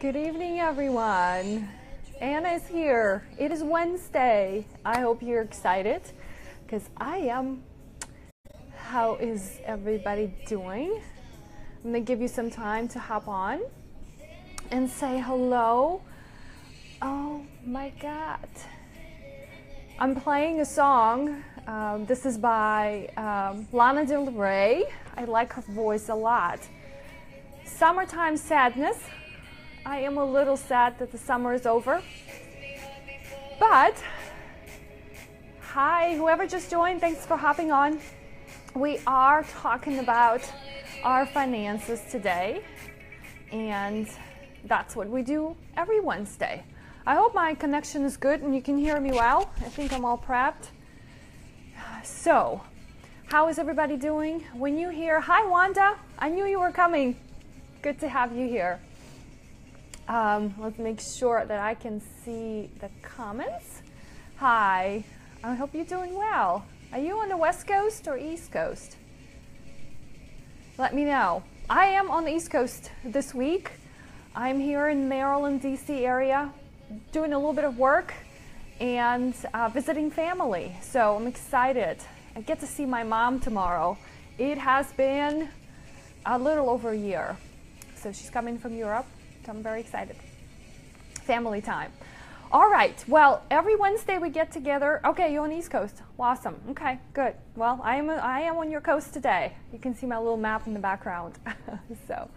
Good evening, everyone. Anna is here. It is Wednesday. I hope you're excited because I am. How is everybody doing? I'm going to give you some time to hop on and say hello. Oh my God. I'm playing a song. This is by Lana Del Rey. I like her voice a lot. Summertime Sadness. I am a little sad that the summer is over. But, hi, whoever just joined, thanks for hopping on. We are talking about our finances today, and that's what we do every Wednesday. I hope my connection is good and you can hear me well. I think I'm all prepped. So, how is everybody doing? When you hear, hi Wanda, I knew you were coming. Good to have you here. Let's make sure that I can see the comments. Hi, I hope you're doing well. Are you on the West Coast or East Coast? Let me know. I am on the East Coast this week. I'm here in Maryland, DC area, doing a little bit of work and visiting family. So I'm excited. I get to see my mom tomorrow. It has been a little over a year. So she's coming from Europe. So I'm very excited. Family time. All right. Well, every Wednesday we get together. Okay, you're on the East Coast. Awesome. Okay, good. Well, I am on your coast today. You can see my little map in the background. So,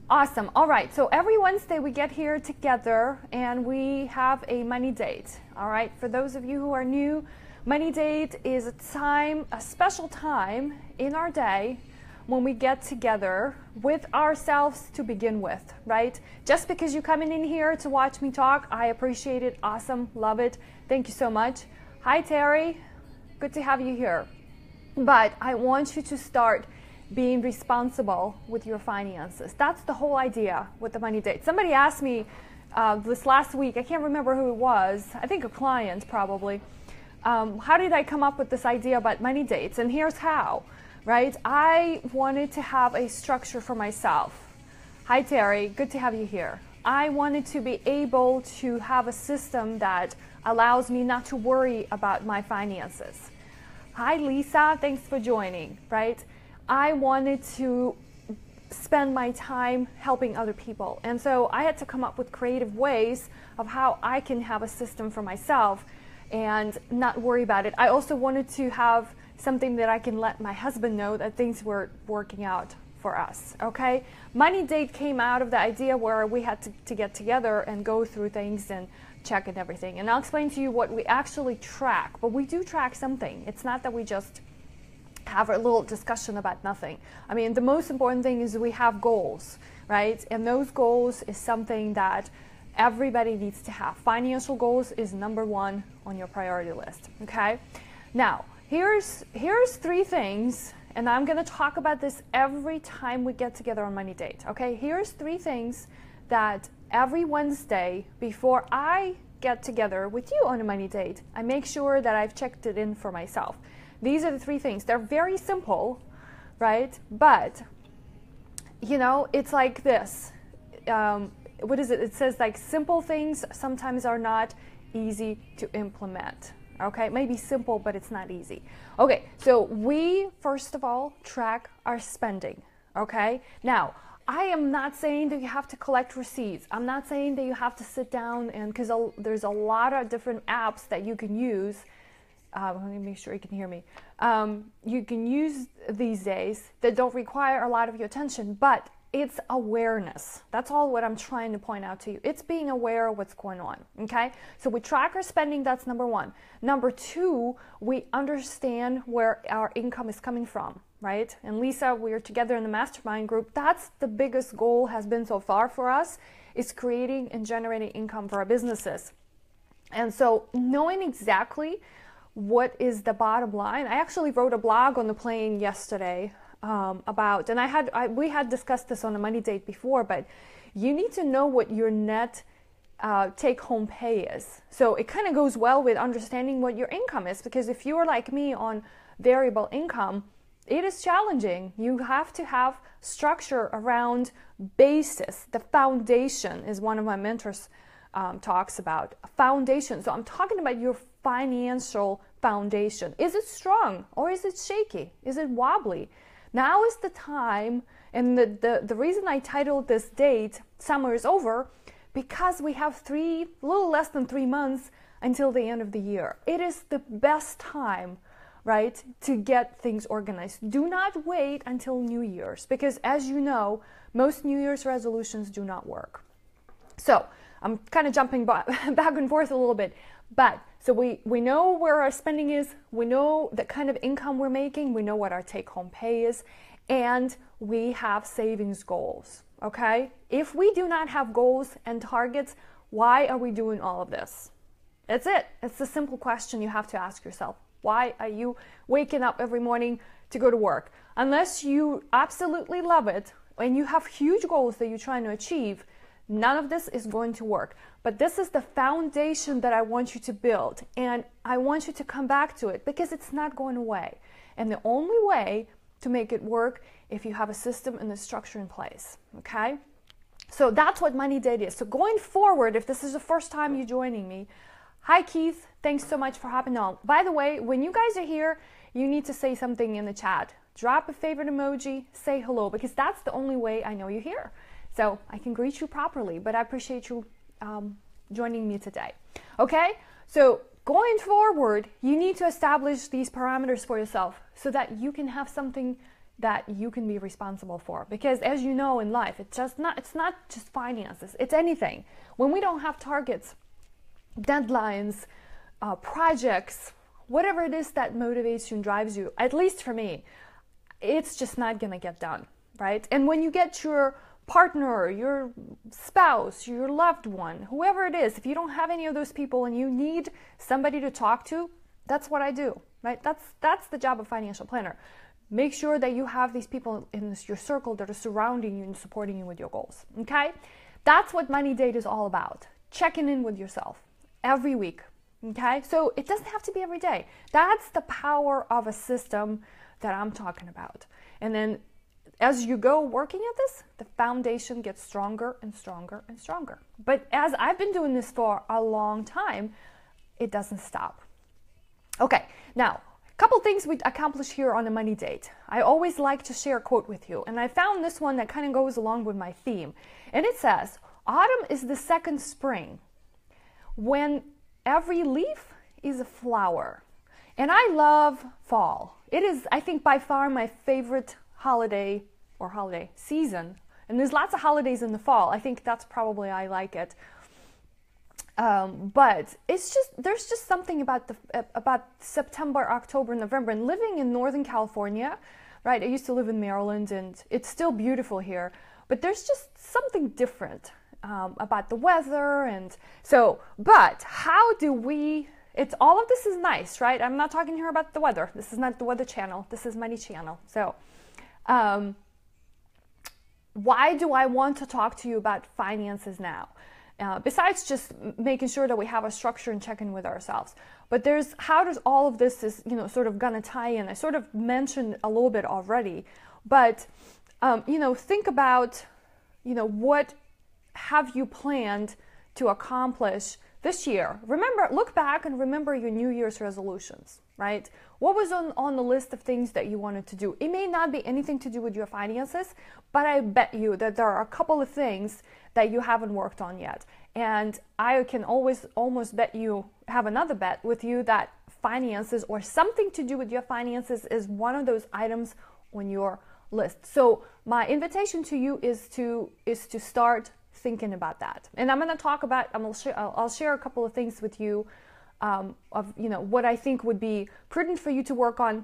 awesome. All right. So every Wednesday we get here together and we have a money date. All right. For those of you who are new, money date is a special time in our day when we get together with ourselves to begin with, right? Just because you're coming in here to watch me talk, I appreciate it. Awesome. Love it. Thank you so much. Hi, Terry. Good to have you here. But I want you to start being responsible with your finances. That's the whole idea with the money date. Somebody asked me this last week, I can't remember who it was, I think a client probably, how did I come up with this idea about money dates? And here's how. Right? I wanted to have a structure for myself. Hi, Terry. Good to have you here. I wanted to be able to have a system that allows me not to worry about my finances. Hi, Lisa. Thanks for joining. Right? I wanted to spend my time helping other people. And so I had to come up with creative ways of how I can have a system for myself and not worry about it. I also wanted to have something that I can let my husband know that things were working out for us, okay? Money date came out of the idea where we had to get together and go through things and check and everything. And I'll explain to you what we actually track, but we do track something. It's not that we just have a little discussion about nothing. I mean, the most important thing is we have goals, right? And those goals is something that everybody needs to have. Financial goals is number one on your priority list, okay? Now, Here's three things, and I'm going to talk about this every time we get together on Money Date, okay? Here's three things that every Wednesday before I get together with you on a Money Date, I make sure that I've checked it in for myself. These are the three things. They're very simple, right? But, you know, it's like this. What is it? It says like simple things sometimes are not easy to implement. Okay, maybe simple, but it's not easy. Okay, so we, first of all, track our spending, okay? Now, I am not saying that you have to collect receipts. I'm not saying that you have to sit down and, because there's a lot of different apps that you can use. Let me make sure you can hear me. You can use these days that don't require a lot of your attention, but it's awareness. That's all what I'm trying to point out to you. It's being aware of what's going on, okay? So we track our spending, that's number one. Number two, we understand where our income is coming from, right? And Lisa, we are together in the mastermind group. That's the biggest goal has been so far for us, is creating and generating income for our businesses. And so knowing exactly what is the bottom line, I actually wrote a blog on the plane yesterday about, and we had discussed this on a Money Date before, but you need to know what your net take-home pay is. So it kind of goes well with understanding what your income is, because if you're like me on variable income, it is challenging. You have to have structure around basis. The foundation is one of my mentors talks about. Foundation. So I'm talking about your financial foundation. Is it strong or is it shaky? Is it wobbly? Now is the time, and the reason I titled this date, Summer is Over, because we have a little less than 3 months until the end of the year. It is the best time, right, to get things organized. Do not wait until New Year's, because as you know, most New Year's resolutions do not work. So I'm kind of jumping back and forth a little bit, but so we know where our spending is, we know the kind of income we're making, we know what our take-home pay is, and we have savings goals, okay? If we do not have goals and targets, why are we doing all of this? That's it. It's a simple question you have to ask yourself. Why are you waking up every morning to go to work? Unless you absolutely love it and you have huge goals that you're trying to achieve, none of this is going to work. But this is the foundation that I want you to build, and I want you to come back to it because it's not going away. And the only way to make it work if you have a system and a structure in place, okay? So that's what Money Date is. So going forward, if this is the first time you're joining me, hi Keith, thanks so much for hopping on. By the way, when you guys are here, you need to say something in the chat. Drop a favorite emoji, say hello, because that's the only way I know you're here. So I can greet you properly, but I appreciate you joining me today. Okay, so going forward, you need to establish these parameters for yourself so that you can have something that you can be responsible for. Because as you know in life, it's not just finances, it's anything. When we don't have targets, deadlines, projects, whatever it is that motivates you and drives you, at least for me, it's just not gonna get done, right? And when you get your partner, your spouse, your loved one, whoever it is, if you don't have any of those people and you need somebody to talk to, that's what I do, right? That's the job of financial planner. Make sure that you have these people in your circle that are surrounding you and supporting you with your goals, okay? That's what Money Date is all about. Checking in with yourself every week, okay? So it doesn't have to be every day. That's the power of a system that I'm talking about. And then as you go working at this, the foundation gets stronger and stronger and stronger. But as I've been doing this for a long time, it doesn't stop. Okay, now, a couple things we accomplish here on a Money Date. I always like to share a quote with you, and I found this one that kind of goes along with my theme. And it says, autumn is the second spring, when every leaf is a flower. And I love fall. It is, I think, by far my favorite holiday season, and there's lots of holidays in the fall. I think that's probably I like it, but it's just there's just something about September, October, November, and living in Northern California, right? I used to live in Maryland, and it's still beautiful here, but there's just something different about the weather, and so. But how do we? It's all of this is nice, right? I'm not talking here about the weather. This is not the Weather Channel. This is Money Channel. So. Why do I want to talk to you about finances now? Besides just making sure that we have a structure and check in with ourselves. But there's, how does all of this is, sort of gonna tie in? I sort of mentioned a little bit already, but, think about, what have you planned to accomplish this year? Look back and remember your New Year's resolutions, right? What was on the list of things that you wanted to do? It may not be anything to do with your finances, but I bet you that there are a couple of things that you haven't worked on yet. And I can almost bet you, have another bet with you that finances or something to do with your finances is one of those items on your list. So my invitation to you is to start thinking about that. And I'm going to talk about, I'll share a couple of things with you of what I think would be prudent for you to work on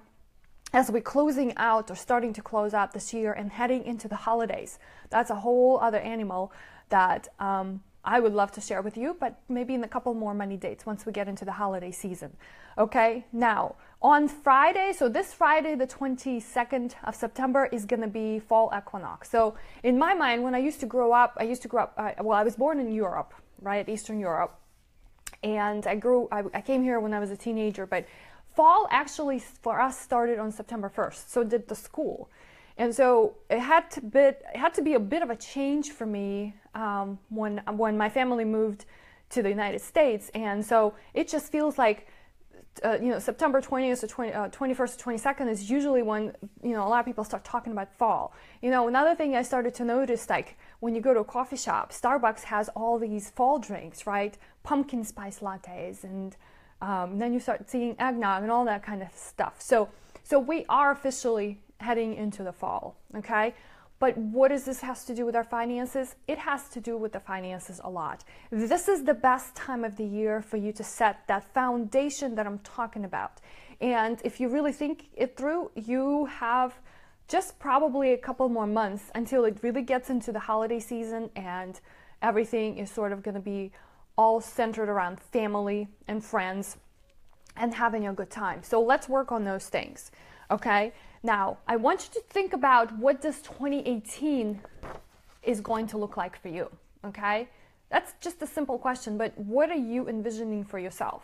as we're closing out or starting to close out this year and heading into the holidays. That's a whole other animal that I would love to share with you, but maybe in a couple more Money Dates once we get into the holiday season. Okay, now on Friday, so this Friday, the 22nd of September is going to be fall equinox. So in my mind, when I used to grow up, I was born in Europe, right, Eastern Europe. And I came here when I was a teenager, but fall actually for us started on September 1st. So did the school. And so it had to be a bit of a change for me when my family moved to the United States. And so it just feels like, September 20th to 21st to 22nd is usually when, a lot of people start talking about fall. Another thing I started to notice, like when you go to a coffee shop, Starbucks has all these fall drinks, right? Pumpkin spice lattes, and then you start seeing eggnog and all that kind of stuff. So we are officially heading into the fall, okay? But what does this has to do with our finances? It has to do with the finances a lot. This is the best time of the year for you to set that foundation that I'm talking about. And if you really think it through, you have just probably a couple more months until it really gets into the holiday season and everything is sort of going to be all centered around family and friends and having a good time. So let's work on those things, okay? Now, I want you to think about what this 2018 is going to look like for you, okay? That's just a simple question, but what are you envisioning for yourself?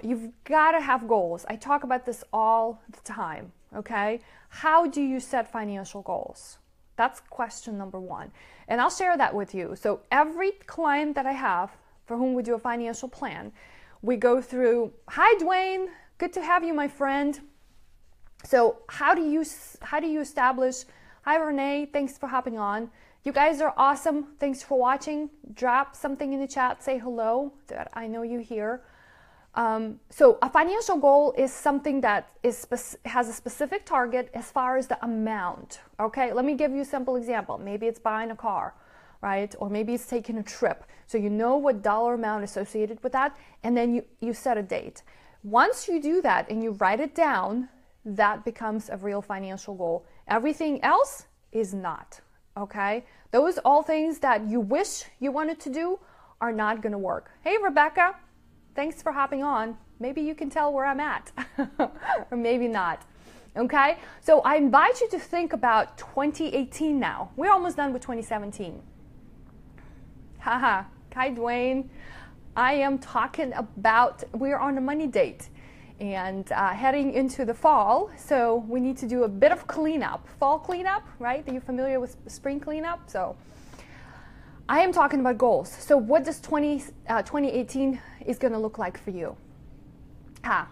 You've got to have goals. I talk about this all the time, okay? How do you set financial goals? That's question number one. And I'll share that with you. So every client that I have for whom we do a financial plan, we go through, hi, Dwayne, good to have you, my friend. So how do you establish, hi Renee, thanks for hopping on. You guys are awesome. Thanks for watching. Drop something in the chat, say hello, that I know you here. So a financial goal is something that has a specific target as far as the amount, okay? Let me give you a simple example. Maybe it's buying a car, right? Or maybe it's taking a trip. So you know what dollar amount associated with that, and then you set a date. Once you do that and you write it down, that becomes a real financial goal. Everything else is not, okay? Those all things that you wish you wanted to do are not going to work. Hey, Rebecca, thanks for hopping on. Maybe you can tell where I'm at, or maybe not, okay? So I invite you to think about 2018 now. We're almost done with 2017. Haha, hi, Dwayne. I am talking about, we're on a money date. And heading into the fall, so we need to do a bit of cleanup. Fall cleanup, right? Are you familiar with spring cleanup? So I am talking about goals. So what does 2018 is going to look like for you? I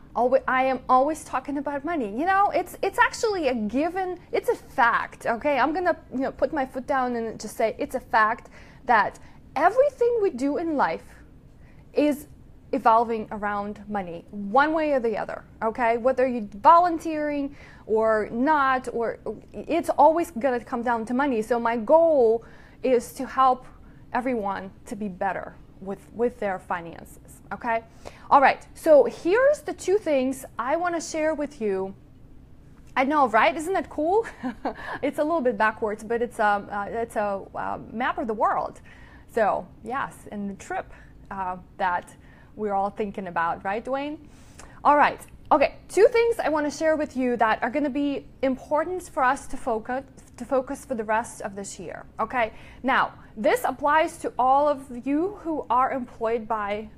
am always talking about money. It's actually a given. It's a fact, okay? I'm going to put my foot down and just say it's a fact that everything we do in life is evolving around money, one way or the other, okay? Whether you're volunteering or not, or it's always gonna come down to money. So my goal is to help everyone to be better with their finances, okay? All right, so here's the two things I wanna share with you. I know, right? Isn't that cool? It's a little bit backwards, but it's a map of the world. So yes, and the trip that we're all thinking about, right, Dwayne? All right, okay, two things I want to share with you that are going to be important for us to focus for the rest of this year, okay? Now, this applies to all of you who are employed by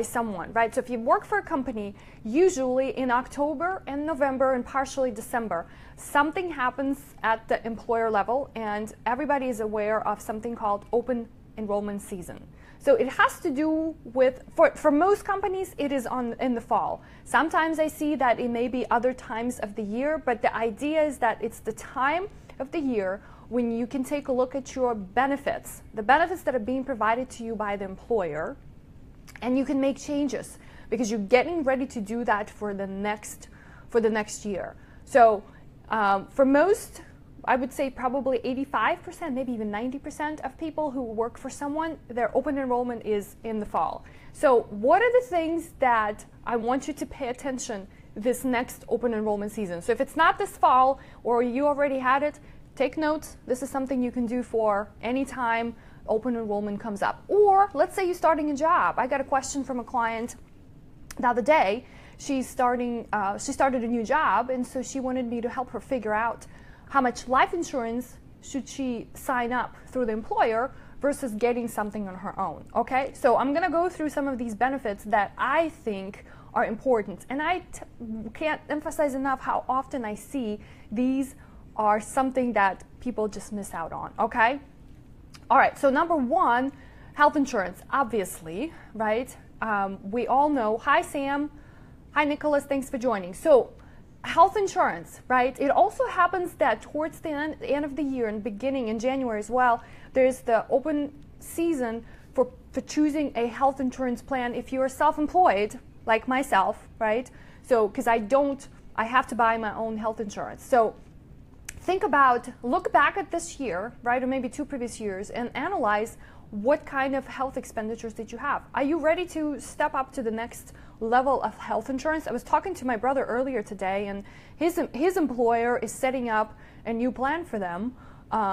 someone, right? So if you work for a company, usually in October and November and partially December, something happens at the employer level and everybody is aware of something called open enrollment season. So it has to do with, for most companies, it is in the fall. Sometimes I see that it may be other times of the year, but the idea is that it's the time of the year when you can take a look at your benefits, the benefits that are being provided to you by the employer, and you can make changes because you're getting ready to do that for the next year. So for most, I would say probably 85%, maybe even 90% of people who work for someone, their open enrollment is in the fall. So what are the things that I want you to pay attention this next open enrollment season? So if it's not this fall or you already had it, take notes. This is something you can do for any time open enrollment comes up. Or let's say you're starting a job. I got a question from a client the other day. She started a new job, and so she wanted me to help her figure out how much life insurance should she sign up through the employer versus getting something on her own, okay? So I'm gonna go through some of these benefits that I think are important. And I can't emphasize enough how often I see these are something that people just miss out on, okay? All right, so number one, health insurance, obviously, right? We all know. Hi, Sam. Hi, Nicholas. Thanks for joining. So health insurance, right? It also happens that towards the end of the year and beginning in January as well, there's the open season for choosing a health insurance plan if you're self-employed, like myself, right? So, because I have to buy my own health insurance. So look back at this year, right, or maybe 2 previous years, and analyze what kind of health expenditures did you have. Are you ready to step up to the next level of health insurance? I was talking to my brother earlier today, and his employer is setting up a new plan for them,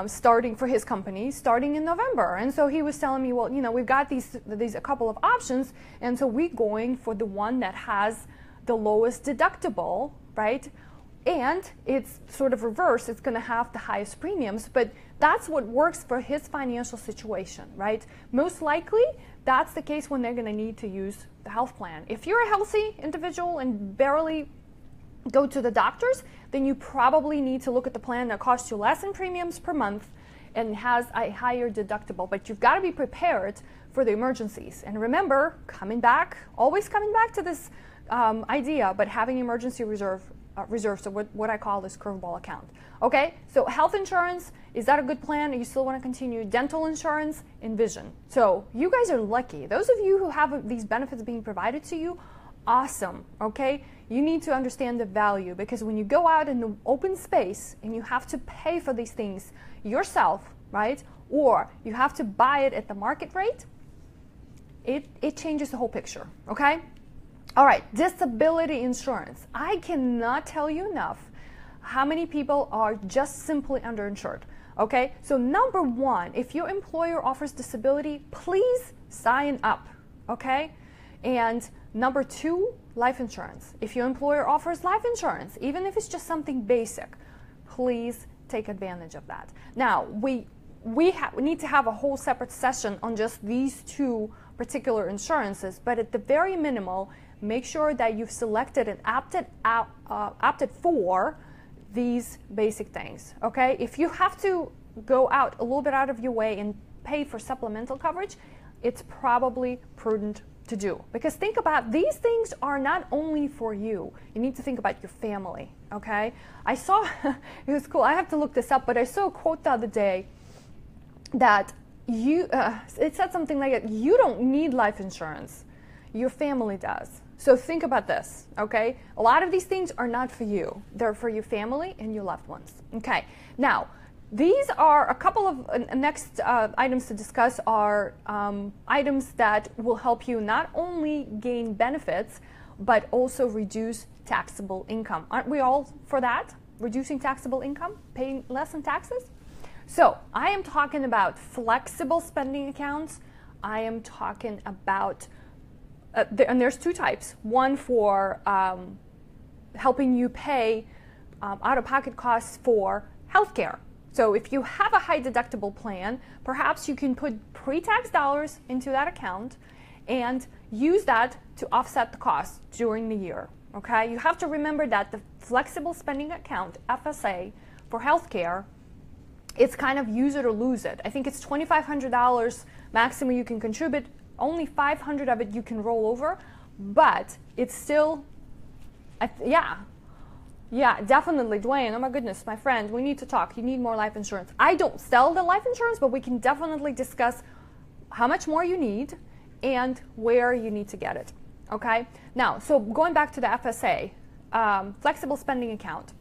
starting for his company, starting in November. And so he was telling me, well, we've got these a couple of options, and so we're going for the one that has the lowest deductible, right? And it's sort of reverse. It's going to have the highest premiums, but that's what works for his financial situation, right? Most likely, that's the case when they're going to need to use the health plan. If you're a healthy individual and barely go to the doctors, then you probably need to look at the plan that costs you less in premiums per month and has a higher deductible. But you've got to be prepared for the emergencies. And remember, always coming back to this idea, but having emergency reserve, so what I call this curveball account. Okay, so health insurance, is that a good plan? Or you still want to continue? Dental insurance and vision. So you guys are lucky. Those of you who have these benefits being provided to you, awesome, okay? You need to understand the value, because when you go out in the open space and you have to pay for these things yourself, right? Or you have to buy it at the market rate, it changes the whole picture, okay? All right, disability insurance. I cannot tell you enough how many people are just simply underinsured. Okay, so number one, if your employer offers disability, please sign up. Okay, and number two, life insurance. If your employer offers life insurance, even if it's just something basic, please take advantage of that. Now, we need to have a whole separate session on just these two particular insurances, but at the very minimal, make sure that you've selected and opted for these basic things, okay? If you have to go out a little bit out of your way and pay for supplemental coverage, it's probably prudent to do. Because think about, these things are not only for you. You need to think about your family, okay? I saw, it was cool, I have to look this up, but I saw a quote the other day that it said something like, you don't need life insurance, your family does. So think about this, okay? A lot of these things are not for you. They're for your family and your loved ones. Okay, now, these are a couple of next items to discuss are items that will help you not only gain benefits, but also reduce taxable income. Aren't we all for that? Reducing taxable income, paying less in taxes? So I am talking about flexible spending accounts. I am talking about and there's two types. One for helping you pay out-of-pocket costs for healthcare. So if you have a high deductible plan, perhaps you can put pre-tax dollars into that account and use that to offset the costs during the year. Okay? You have to remember that the flexible spending account, FSA, for healthcare, it's kind of use it or lose it. I think it's $2,500 maximum you can contribute. Only 500 of it you can roll over, but it's still, yeah, definitely. Dwayne, oh my goodness, my friend, we need to talk. You need more life insurance. I don't sell the life insurance, but we can definitely discuss how much more you need and where you need to get it, okay? Now, so going back to the FSA, flexible spending account.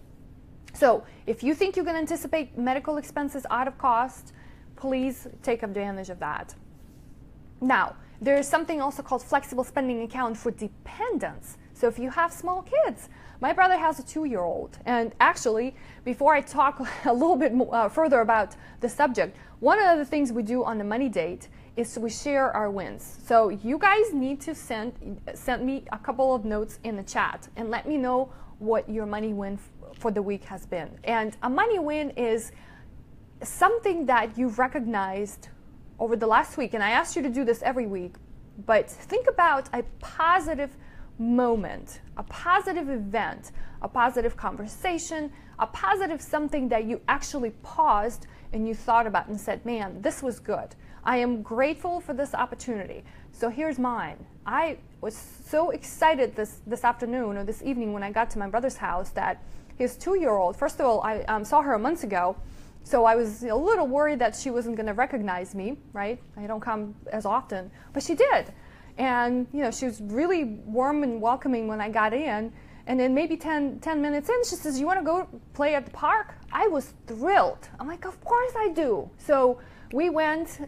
So if you think you can anticipate medical expenses out of cost, please take advantage of that. Now, there is something also called flexible spending account for dependents. So if you have small kids, my brother has a 2-year-old. And actually, before I talk a little bit further about the subject, one of the things we do on the money date is we share our wins. So you guys need to send me a couple of notes in the chat and let me know what your money win for the week has been. And a money win is something that you've recognized over the last week, and I asked you to do this every week, but think about a positive moment, a positive event, a positive conversation, a positive something that you actually paused and you thought about and said, man, this was good. I am grateful for this opportunity. So here's mine. I was so excited this afternoon or this evening when I got to my brother's house that his 2-year-old, first of all, I saw her months ago, so I was a little worried that she wasn't going to recognize me, right? I don't come as often, but she did. And, she was really warm and welcoming when I got in. And then maybe 10 minutes in, she says, you want to go play at the park? I was thrilled. I'm like, of course I do. So we went,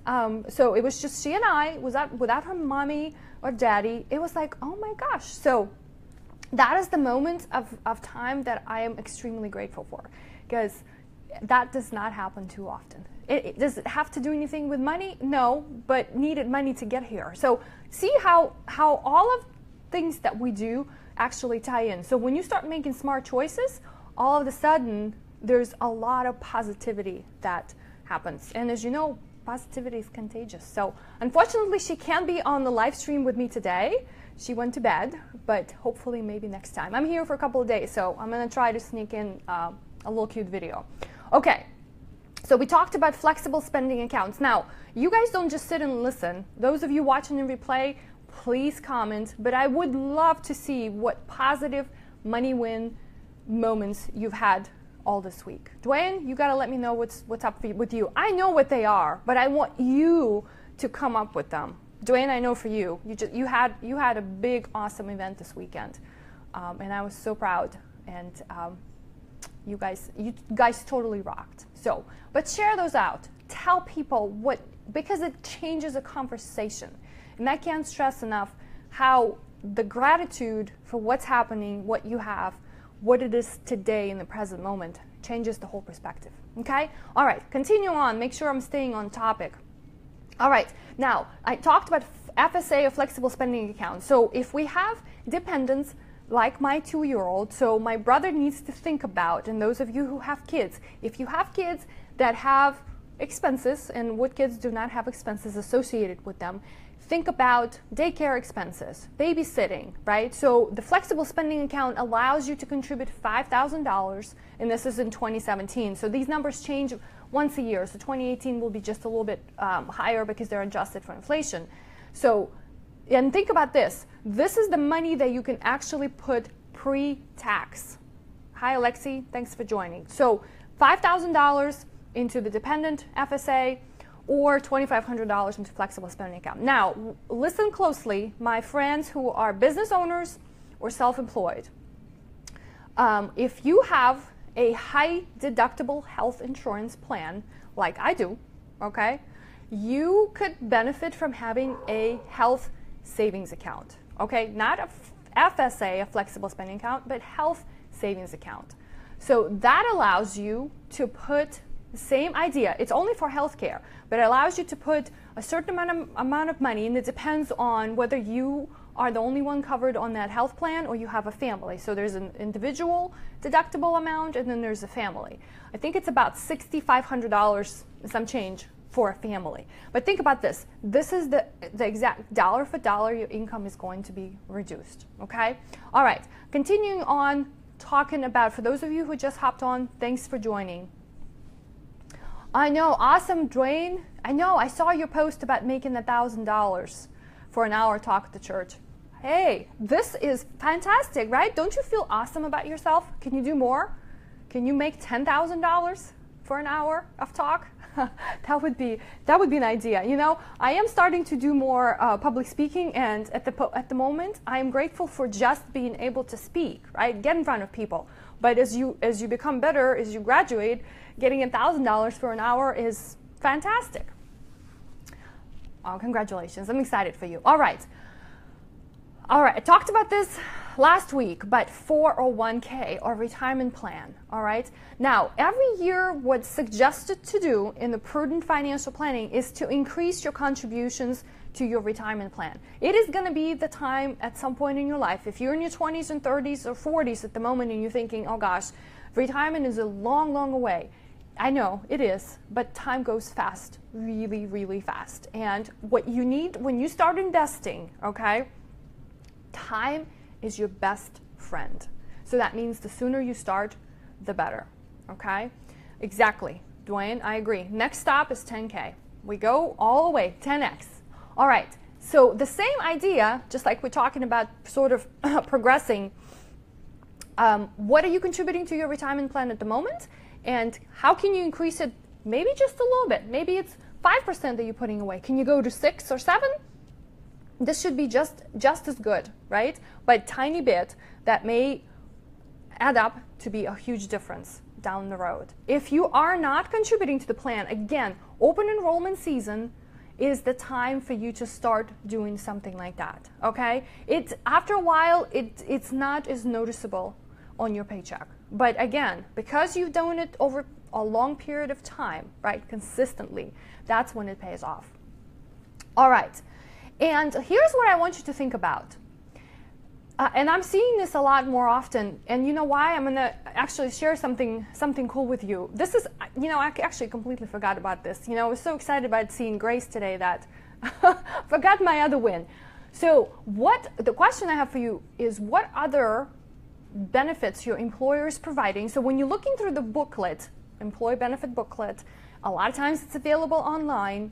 so it was just she and I, without her mommy or daddy. It was like, oh my gosh. So that is the moment of time that I am extremely grateful for, because that does not happen too often. Does it have to do anything with money? No, but needed money to get here. So see how all of things that we do actually tie in. So when you start making smart choices, all of a sudden there's a lot of positivity that happens. And as you know, positivity is contagious. So unfortunately, she can't be on the live stream with me today. She went to bed, but hopefully maybe next time. I'm here for a couple of days, so I'm going to try to sneak in a little cute video. Okay, so we talked about flexible spending accounts. Now, you guys don't just sit and listen. Those of you watching in replay, please comment, but I would love to see what positive money win moments you've had all this week. Dwayne, you got to let me know what's up with you. I know what they are, but I want you to come up with them. Dwayne, I know for you, you had a big, awesome event this weekend, and I was so proud. And you guys totally rocked. So, but share those out. Tell people because it changes a conversation. And I can't stress enough how the gratitude for what's happening, what you have, what it is today in the present moment changes the whole perspective. Okay? All right, continue on. Make sure I'm staying on topic. All right, now I talked about FSA, a flexible spending account. So if we have dependents like my 2-year-old, so my brother needs to think about, and those of you who have kids, if you have kids that have expenses, and what kids do not have expenses associated with them, think about daycare expenses, babysitting, right? So the flexible spending account allows you to contribute $5,000, and this is in 2017. So these numbers change once a year. So 2018 will be just a little bit higher because they're adjusted for inflation. So, and think about this. This is the money that you can actually put pre-tax. Hi, Alexi. Thanks for joining. So $5,000 into the dependent FSA, or $2,500 into flexible spending account. Now, listen closely, my friends who are business owners or self-employed. If you have a high deductible health insurance plan, like I do, okay, you could benefit from having a health savings account, okay? Not a FSA, a flexible spending account, but health savings account. So that allows you to put same idea. It's only for healthcare, but it allows you to put a certain amount of money, and it depends on whether you are the only one covered on that health plan or you have a family. So there's an individual deductible amount, and then there's a family. I think it's about $6,500 and some change for a family. But think about this. This is the exact dollar for dollar your income is going to be reduced. Okay? All right. Continuing on talking about, for those of you who just hopped on, thanks for joining. I know, awesome, Dwayne. I know, I saw your post about making $1,000 for an hour talk at the church. Hey, this is fantastic, right? Don't you feel awesome about yourself? Can you do more? Can you make $10,000 for an hour of talk? That would be an idea. You know, I am starting to do more public speaking, and at the moment, I am grateful for just being able to speak, right? Get in front of people. But as you become better, as you graduate, getting $1,000 for an hour is fantastic. Oh, congratulations. I'm excited for you. All right. I talked about this last week, but 401k or retirement plan. All right. Now, every year, what's suggested to do in the prudent financial planning is to increase your contributions to your retirement plan. It is going to be the time at some point in your life, if you're in your 20s and 30s or 40s at the moment and you're thinking, oh gosh, retirement is a long, long away. I know it is, but time goes fast, really, really fast. And what you need when you start investing, okay, time is your best friend. So that means the sooner you start, the better. Okay? Exactly. Dwayne, I agree. Next stop is 10K. We go all the way, 10X. All right. So the same idea, just like we're talking about sort of progressing, what are you contributing to your retirement plan at the moment? And how can you increase it maybe just a little bit? Maybe it's 5% that you're putting away. Can you go to 6 or 7? This should be just as good, right? But a tiny bit that may add up to be a huge difference down the road. If you are not contributing to the plan, again, open enrollment season is the time for you to start doing something like that, okay? After a while, it's not as noticeable on your paycheck. But again, because you've done it over a long period of time, right, consistently, that's when it pays off. All right, and here's what I want you to think about. And I'm seeing this a lot more often, and you know why? I'm going to actually share something cool with you. This is, I actually completely forgot about this. I was so excited about seeing Grace today that forgot my other win. So the question I have for you is, what other benefits your employer is providing? So when you're looking through the booklet, employee benefit booklet, a lot of times it's available online.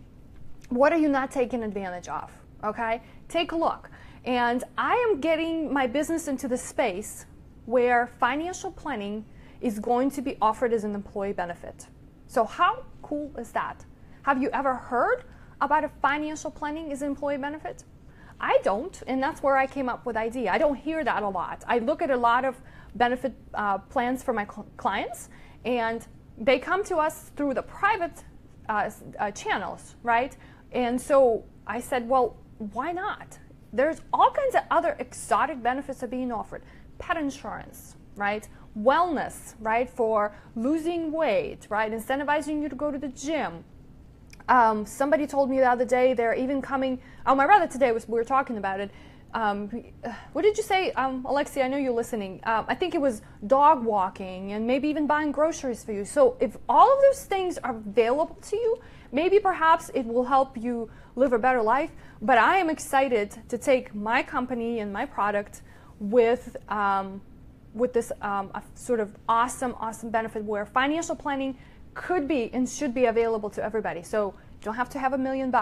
What are you not taking advantage of? Okay, take a look. And I am getting my business into the space where financial planning is going to be offered as an employee benefit. So how cool is that? Have you ever heard about a financial planning as an employee benefit? I don't, and that's where I came up with the idea. I don't hear that a lot. I look at a lot of benefit plans for my clients, and they come to us through the private channels, right? And so I said, well, why not? There's all kinds of other exotic benefits that are being offered. Pet insurance, right? Wellness, right? For losing weight, right? Incentivizing you to go to the gym. Somebody told me the other day they're even coming. Oh, my brother today we were talking about it. What did you say, Alexia? I know you're listening. I think it was dog walking and maybe even buying groceries for you. So if all of those things are available to you, maybe perhaps it will help you live a better life. But I am excited to take my company and my product with this sort of awesome benefit where financial planning could be and should be available to everybody. So you don't have to have $1 million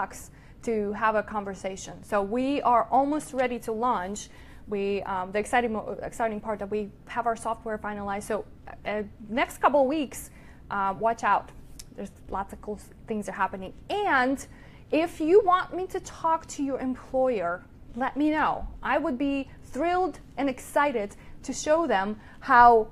to have a conversation. So we are almost ready to launch. The exciting part that we have our software finalized. So next couple of weeks, watch out. There's lots of cool things are happening. And if you want me to talk to your employer, let me know. I would be thrilled and excited to show them how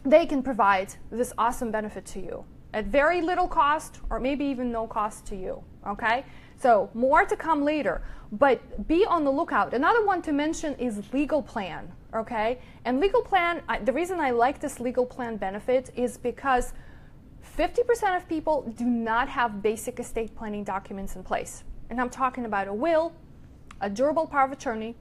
they can provide this awesome benefit to you at very little cost or maybe even no cost to you, okay? So more to come later, but be on the lookout. Another one to mention is legal plan, okay? And legal plan, the reason I like this legal plan benefit is because 50% of people do not have basic estate planning documents in place. And I'm talking about a will, a durable power of attorney,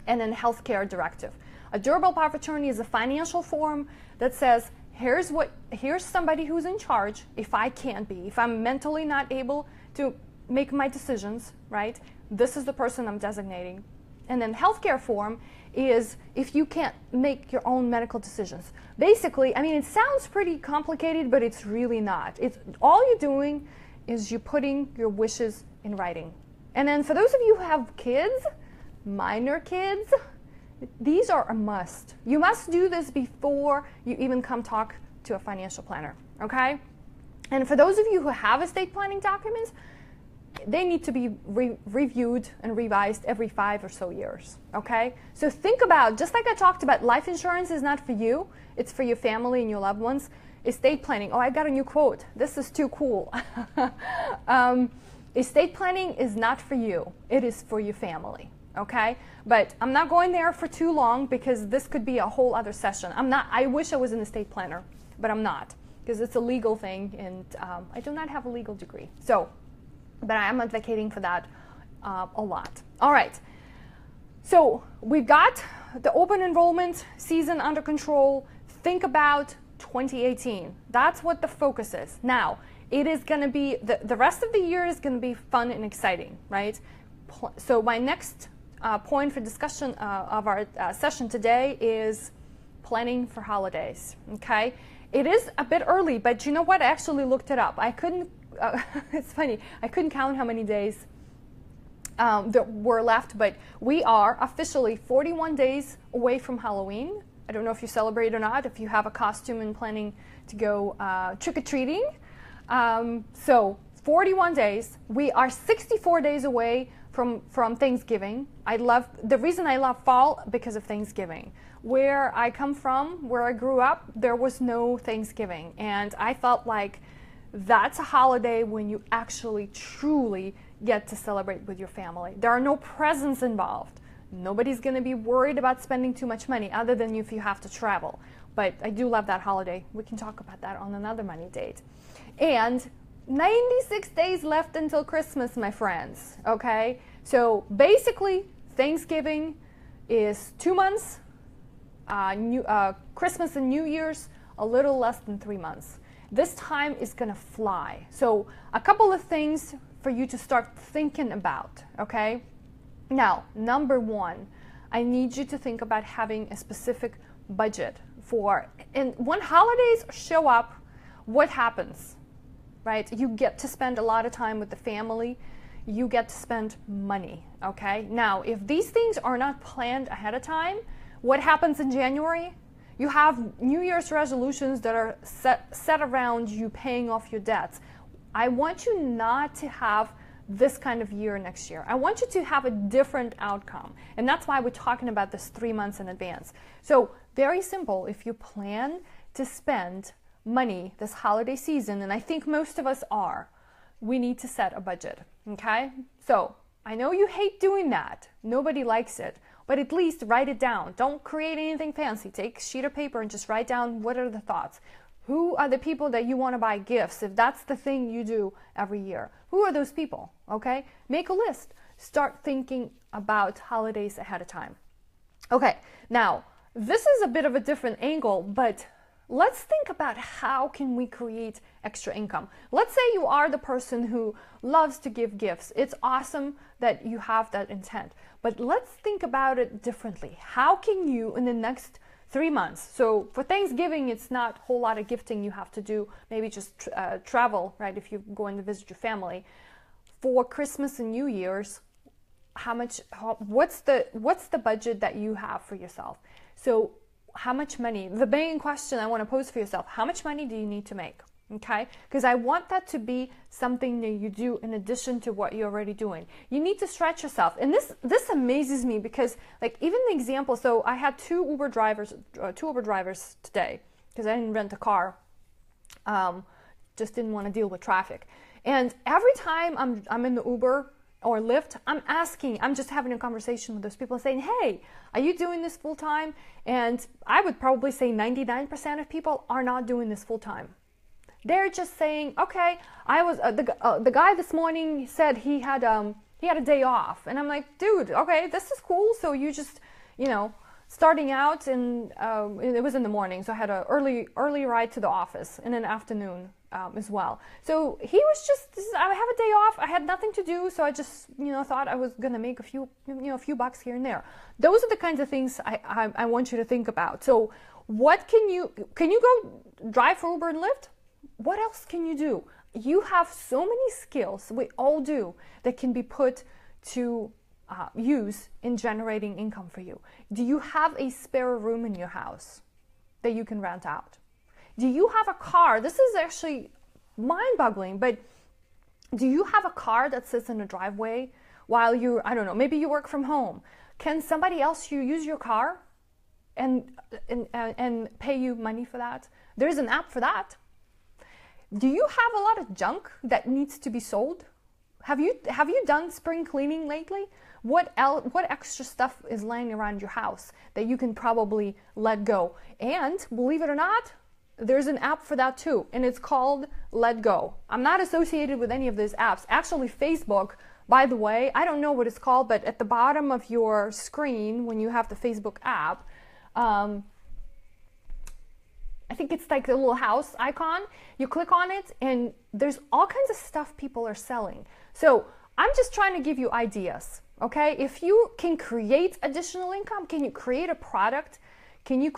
and then healthcare directive. A durable power of attorney is a financial form that says, here's somebody who's in charge if I can't be, if I'm mentally not able to make my decisions, right? This is the person I'm designating. And then healthcare form is if you can't make your own medical decisions. Basically, I mean, it sounds pretty complicated, but it's really not. It's all you're doing is you're putting your wishes in writing. And then for those of you who have kids, minor kids, these are a must. You must do this before you even come talk to a financial planner, okay? And for those of you who have estate planning documents, they need to be reviewed and revised every 5 or so years, okay? So think about, just like I talked about, life insurance is not for you, it's for your family and your loved ones. Estate planning, oh, I got a new quote. This is too cool. Estate planning is not for you, it is for your family, okay? But I'm not going there for too long because this could be a whole other session. I wish I was an estate planner, but I'm not because it's a legal thing and I do not have a legal degree. But I am advocating for that a lot. All right, so we've got the open enrollment season under control. Think about 2018. That's what the focus is. Now, it is going to be, the rest of the year is going to be fun and exciting, right? So my next point for discussion of our session today is planning for holidays. Okay, it is a bit early, but you know what? I actually looked it up. I couldn't. It's funny. I couldn't count how many days that were left, but we are officially 41 days away from Halloween. I don't know if you celebrate or not, if you have a costume and planning to go trick-or-treating. So 41 days. We are 64 days away from Thanksgiving. The reason I love fall, because of Thanksgiving. Where I come from, where I grew up, there was no Thanksgiving. And I felt like that's a holiday when you actually truly get to celebrate with your family. There are no presents involved. Nobody's going to be worried about spending too much money other than if you have to travel. But I do love that holiday. We can talk about that on another money date. And 96 days left until Christmas, my friends. Okay? So basically, Thanksgiving is 2 months. Christmas and New Year's, a little less than 3 months. This time is going to fly. So a couple of things for you to start thinking about, okay? Now, number one, I need you to think about having a specific budget for, and when holidays show up, what happens, right? You get to spend a lot of time with the family. You get to spend money, okay? Now, if these things are not planned ahead of time, what happens in January? You have New Year's resolutions that are set around you paying off your debts. I want you not to have this kind of year next year. I want you to have a different outcome. And that's why we're talking about this 3 months in advance. So very simple, if you plan to spend money this holiday season, and I think most of us are, we need to set a budget, okay? So I know you hate doing that. Nobody likes it. But at least write it down. Don't create anything fancy. Take a sheet of paper and just write down what are the thoughts. Who are the people that you want to buy gifts, if that's the thing you do every year? Who are those people, okay? Make a list. Start thinking about holidays ahead of time. Okay, now, this is a bit of a different angle, but let's think about how can we create extra income. Let's say you are the person who loves to give gifts. It's awesome that you have that intent, but let's think about it differently. How can you, in the next 3 months, so for Thanksgiving, it's not a whole lot of gifting you have to do, maybe just travel, right, if you're going to visit your family. For Christmas and New Year's, what's the budget that you have for yourself? So how much money, the main question I want to pose for yourself, how much money do you need to make? Okay, because I want that to be something that you do in addition to what you're already doing. You need to stretch yourself. And this amazes me because, like, even the example, so I had two Uber drivers today because I didn't rent a car. Just didn't want to deal with traffic. And every time I'm in the Uber or Lyft, I'm just having a conversation with those people saying, hey, are you doing this full time? And I would probably say 99% of people are not doing this full time. They're just saying, okay, I was the guy this morning said he had a day off, and I'm like, dude, okay, this is cool. So you just, starting out, and it was in the morning, so I had an early ride to the office in an afternoon as well. So he was just, I have a day off. I had nothing to do, so I just thought I was gonna make a few bucks here and there. Those are the kinds of things I want you to think about. So what can you go drive for Uber and Lyft? What else can you do? You have so many skills, we all do, that can be put to use in generating income for you. Do you have a spare room in your house that you can rent out? Do you have a car? This is actually mind-boggling, but do you have a car that sits in a driveway while I don't know, maybe you work from home? Can somebody else use your car and pay you money for that? There's an app for that. Do you have a lot of junk that needs to be sold? Have you done spring cleaning lately? What extra stuff is laying around your house that you can probably let go? And believe it or not, there's an app for that too, and it's called Let Go. I'm not associated with any of these apps. Actually, Facebook, by the way, I don't know what it's called, but at the bottom of your screen when you have the Facebook app, I think it's like the little house icon. You click on it and there's all kinds of stuff people are selling. So I'm just trying to give you ideas. Okay, if you can create additional income, can you create a product? Can you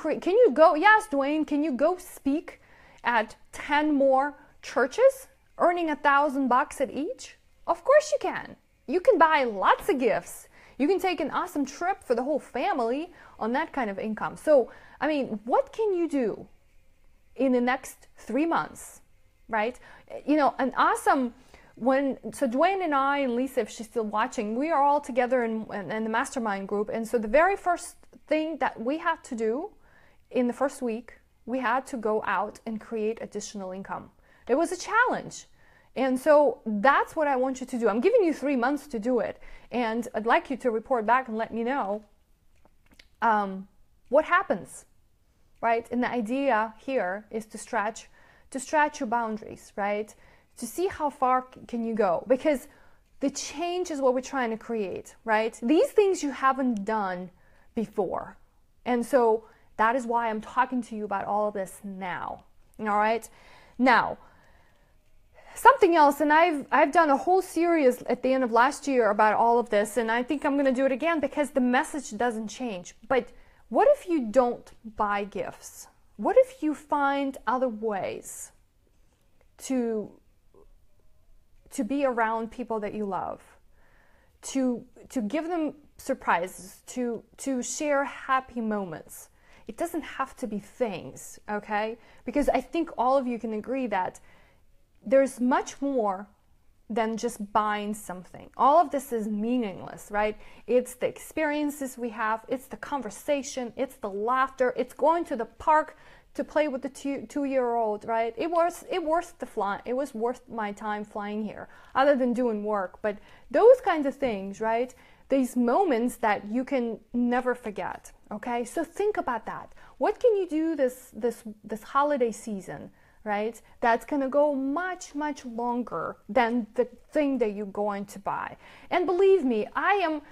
go, yes, Dwayne, can you go speak at 10 more churches, earning $1,000 at each? Of course you can. You can buy lots of gifts. You can take an awesome trip for the whole family on that kind of income. So, I mean, what can you do in the next 3 months, right? You know, an awesome, so Dwayne and I and Lisa, if she's still watching, we are all together in the mastermind group. And so the very first thing that we had to do in the first week, we had to go out and create additional income. It was a challenge. And so that's what I want you to do. I'm giving you 3 months to do it. And I'd like you to report back and let me know what happens, right? And the idea here is to stretch your boundaries, right? To see how far can you go, because the change is what we're trying to create, right? These things you haven't done before. And so that is why I'm talking to you about all of this now. All right. Now, something else, and I've done a whole series at the end of last year about all of this, and I think I'm going to do it again because the message doesn't change. But what if you don't buy gifts? What if you find other ways to be around people that you love, to give them surprises, to share happy moments? It doesn't have to be things, okay? Because I think all of you can agree that there's much more than just buying something. All of this is meaningless, right? It's the experiences we have, it's the conversation, it's the laughter, it's going to the park to play with the two-year-old, right? It was worth my time flying here, other than doing work. But those kinds of things, right? These moments that you can never forget. Okay, so think about that. What can you do this holiday season, right? That's gonna go much longer than the thing that you're going to buy. And believe me, I'm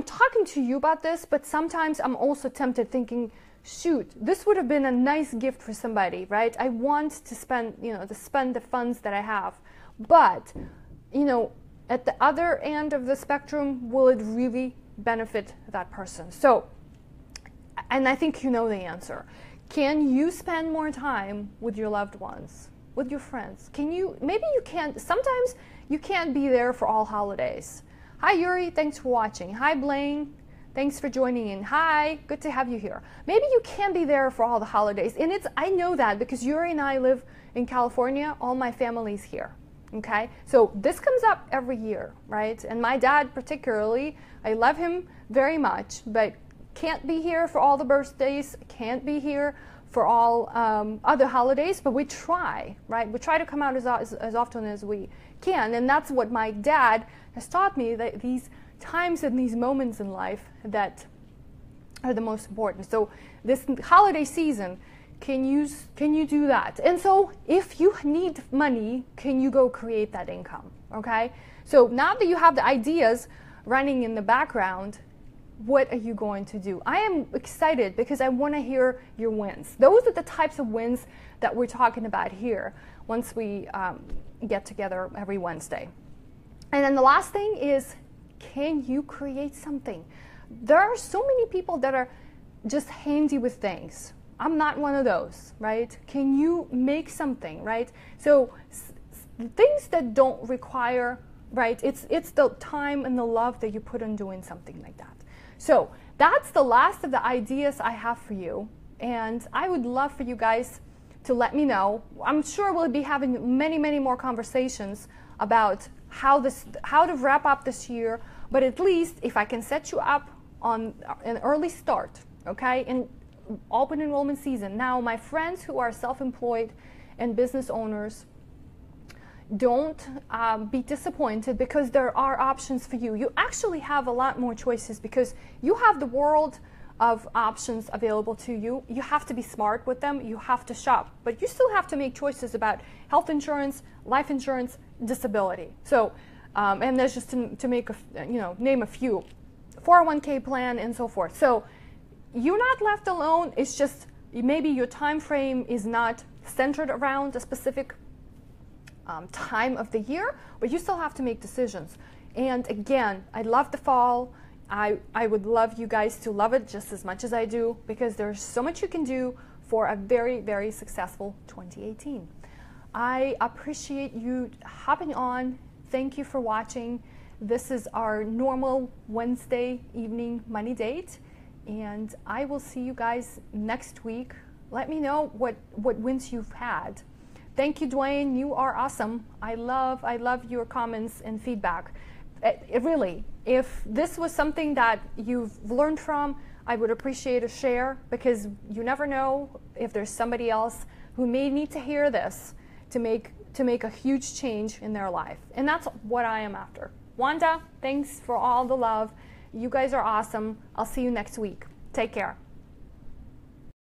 talking to you about this, but sometimes I'm also tempted, thinking, shoot, this would have been a nice gift for somebody, right? I want to spend the funds that I have, but at the other end of the spectrum, will it really benefit that person? So, and I think you know the answer. Can you spend more time with your loved ones, with your friends? Maybe you can't, sometimes you can't be there for all holidays. Hi Yuri, thanks for watching. Hi Blaine, thanks for joining in. Hi, good to have you here. Maybe you can't be there for all the holidays. And I know that because Yuri and I live in California, all my family's here. Okay, so this comes up every year, right? And my dad particularly, I love him very much, but can't be here for all the birthdays, can't be here for all other holidays, but we try, right? We try to come out as often as we can. And that's what my dad has taught me, that these times and these moments in life that are the most important. So this holiday season, can you do that? And so if you need money, can you go create that income? Okay, so now that you have the ideas running in the background, what are you going to do? I am excited because I want to hear your wins. Those are the types of wins that we're talking about here once we get together every Wednesday. And then the last thing is, can you create something? There are so many people that are just handy with things. I'm not one of those, right? Can you make something, right? So things that don't require, right? It's the time and the love that you put in doing something like that. So that's the last of the ideas I have for you. And I would love for you guys to let me know. I'm sure we'll be having many more conversations about how to wrap up this year. But at least if I can set you up on an early start, okay? And open enrollment season. Now, my friends who are self-employed and business owners, don't be disappointed because there are options for you. You actually have a lot more choices because you have the world of options available to you. You have to be smart with them. You have to shop, but you still have to make choices about health insurance, life insurance, disability. So, and there's just to make name a few, 401k plan and so forth. So you're not left alone. It's just maybe your time frame is not centered around a specific time of the year, but you still have to make decisions. And again, I love the fall. I would love you guys to love it just as much as I do, because there's so much you can do for a very, very successful 2018. I appreciate you hopping on. Thank you for watching. This is our normal Wednesday evening money date, and I will see you guys next week. Let me know what wins you've had. Thank you, Dwayne. You are awesome. I love your comments and feedback. Really, if this was something that you've learned from, I would appreciate a share, because you never know if there's somebody else who may need to hear this to make a huge change in their life. And that's what I am after. Wanda, thanks for all the love. You guys are awesome. I'll see you next week. Take care.